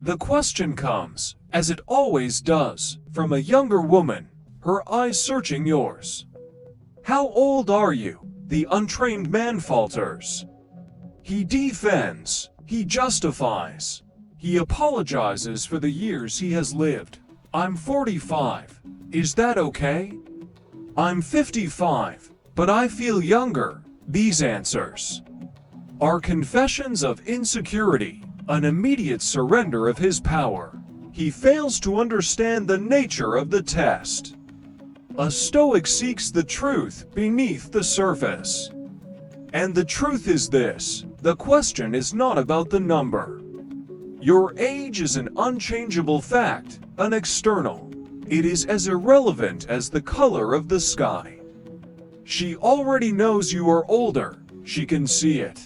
The question comes, as it always does, from a younger woman, her eyes searching yours. How old are you? The untrained man falters. He defends, he justifies, he apologizes for the years he has lived. I'm 45. Is that okay? I'm 55, but I feel younger. These answers are confessions of insecurity, an immediate surrender of his power. He fails to understand the nature of the test. A Stoic seeks the truth beneath the surface. And the truth is this: the question is not about the number. Your age is an unchangeable fact, an external. It is as irrelevant as the color of the sky. She already knows you are older, she can see it.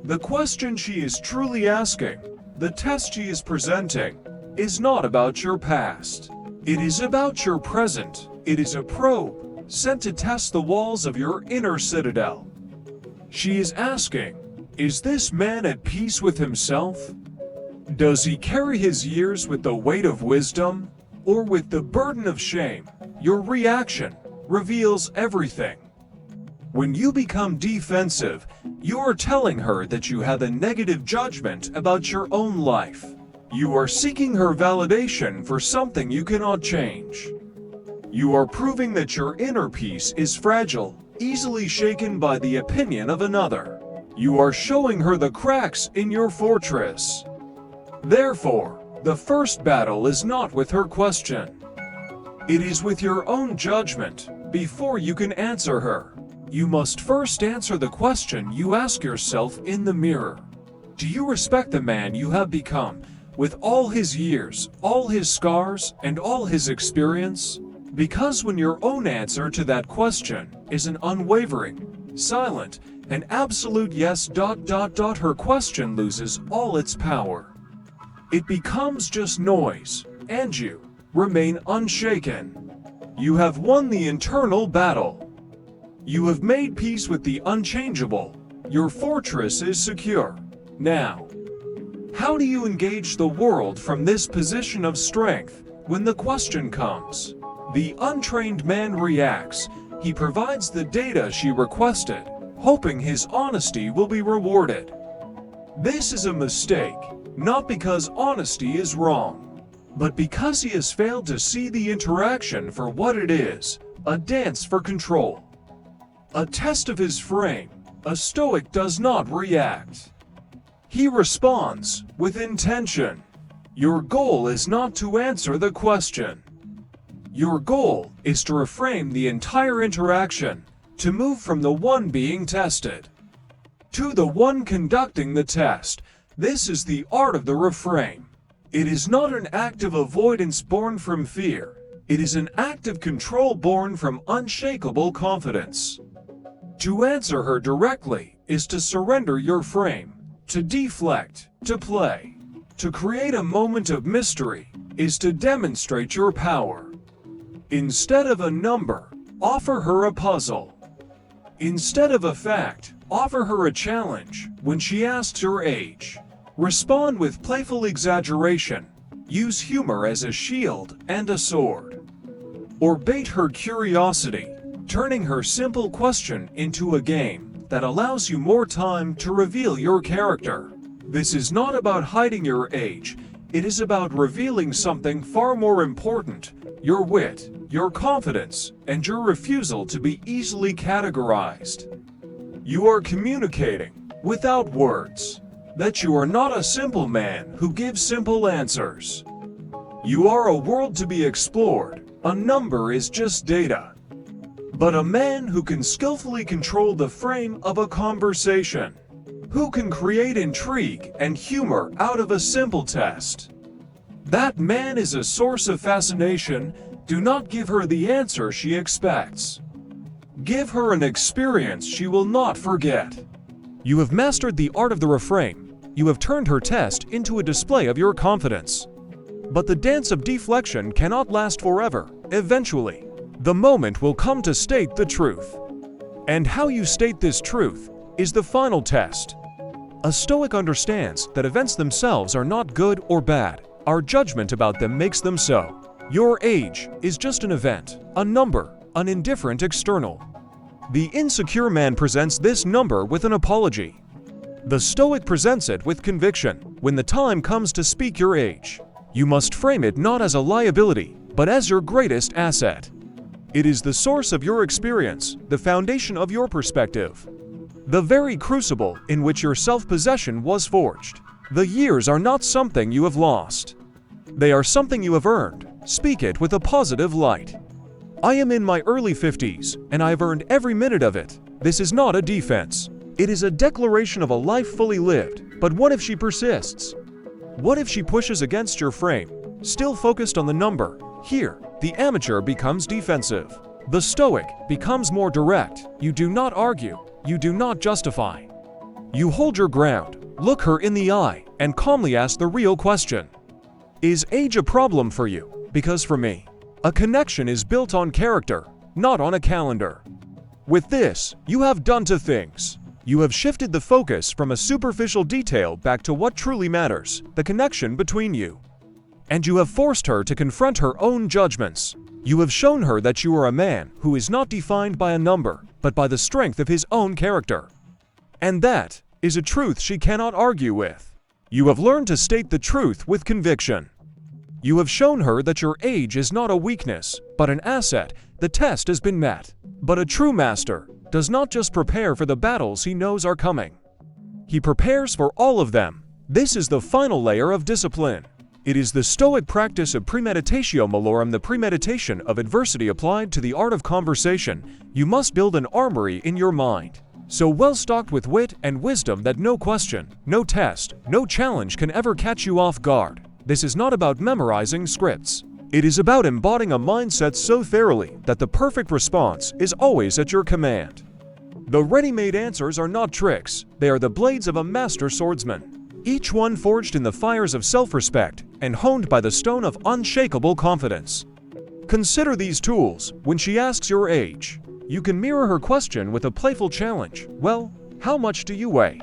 The question she is truly asking, the test she is presenting, is not about your past. It is about your present. It is a probe, sent to test the walls of your inner citadel. She is asking, is this man at peace with himself? Does he carry his years with the weight of wisdom, or with the burden of shame? Your reaction reveals everything. When you become defensive, you are telling her that you have a negative judgment about your own life. You are seeking her validation for something you cannot change. You are proving that your inner peace is fragile, easily shaken by the opinion of another. You are showing her the cracks in your fortress. Therefore, the first battle is not with her question. It is with your own judgment. Before you can answer her, you must first answer the question you ask yourself in the mirror. Do you respect the man you have become, with all his years, all his scars, and all his experience? Because when your own answer to that question is an unwavering, silent, and absolute yes, her question loses all its power. It becomes just noise, and you remain unshaken. You have won the internal battle. You have made peace with the unchangeable. Your fortress is secure. Now, how do you engage the world from this position of strength when the question comes? The untrained man reacts. He provides the data she requested, hoping his honesty will be rewarded. This is a mistake, not because honesty is wrong, but because he has failed to see the interaction for what it is, a dance for control. A test of his frame. A Stoic does not react. He responds with intention. Your goal is not to answer the question. Your goal is to reframe the entire interaction, to move from the one being tested to the one conducting the test. This is the art of the reframe. It is not an act of avoidance born from fear. It is an act of control born from unshakable confidence. To answer her directly is to surrender your frame, to deflect, to play. To create a moment of mystery is to demonstrate your power. Instead of a number, offer her a puzzle. Instead of a fact, offer her a challenge. When she asks your age, respond with playful exaggeration. Use humor as a shield and a sword. Or bait her curiosity, turning her simple question into a game that allows you more time to reveal your character. This is not about hiding your age. It is about revealing something far more important: your wit, your confidence, and your refusal to be easily categorized. You are communicating, without words, that you are not a simple man who gives simple answers. You are a world to be explored. A number is just data. But a man who can skillfully control the frame of a conversation, who can create intrigue and humor out of a simple test, that man is a source of fascination. Do not give her the answer she expects. Give her an experience she will not forget. You have mastered the art of the reframe. You have turned her test into a display of your confidence. But the dance of deflection cannot last forever. Eventually, the moment will come to state the truth. And how you state this truth is the final test. A Stoic understands that events themselves are not good or bad. Our judgment about them makes them so. Your age is just an event, a number, an indifferent external. The insecure man presents this number with an apology. The Stoic presents it with conviction. When the time comes to speak your age, you must frame it not as a liability, but as your greatest asset. It is the source of your experience, the foundation of your perspective, the very crucible in which your self-possession was forged. The years are not something you have lost. They are something you have earned. Speak it with a positive light. I am in my early 50s, and I have earned every minute of it. This is not a defense. It is a declaration of a life fully lived. But what if she persists? What if she pushes against your frame, still focused on the number? Here, the amateur becomes defensive. The Stoic becomes more direct. You do not argue. You do not justify. You hold your ground, look her in the eye, and calmly ask the real question. Is age a problem for you? Because for me, a connection is built on character, not on a calendar. With this, you have done two things. You have shifted the focus from a superficial detail back to what truly matters, the connection between you. And you have forced her to confront her own judgments. You have shown her that you are a man who is not defined by a number, but by the strength of his own character. And that is a truth she cannot argue with. You have learned to state the truth with conviction. You have shown her that your age is not a weakness, but an asset. The test has been met. But a true master does not just prepare for the battles he knows are coming. He prepares for all of them. This is the final layer of discipline. It is the Stoic practice of premeditatio malorum, the premeditation of adversity applied to the art of conversation. You must build an armory in your mind, so well stocked with wit and wisdom that no question, no test, no challenge can ever catch you off guard. This is not about memorizing scripts. It is about embodying a mindset so thoroughly that the perfect response is always at your command. The ready-made answers are not tricks. They are the blades of a master swordsman, each one forged in the fires of self-respect and honed by the stone of unshakable confidence. Consider these tools when she asks your age. You can mirror her question with a playful challenge. Well, how much do you weigh?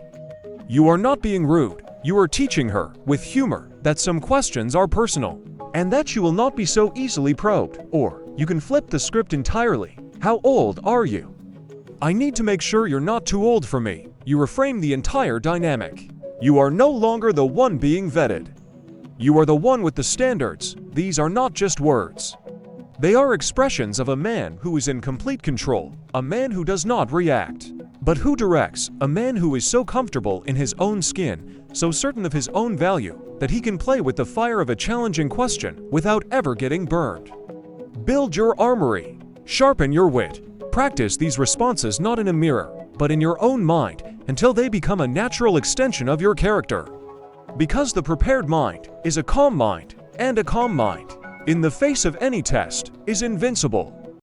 You are not being rude. You are teaching her, with humor, that some questions are personal, and that you will not be so easily probed. Or, you can flip the script entirely. How old are you? I need to make sure you're not too old for me. You reframe the entire dynamic. You are no longer the one being vetted. You are the one with the standards. These are not just words. They are expressions of a man who is in complete control, a man who does not react, but who directs, a man who is so comfortable in his own skin, so certain of his own value, that he can play with the fire of a challenging question without ever getting burned. Build your armory. Sharpen your wit. Practice these responses not in a mirror, but in your own mind, until they become a natural extension of your character. Because the prepared mind is a calm mind, and a calm mind, in the face of any test, is invincible.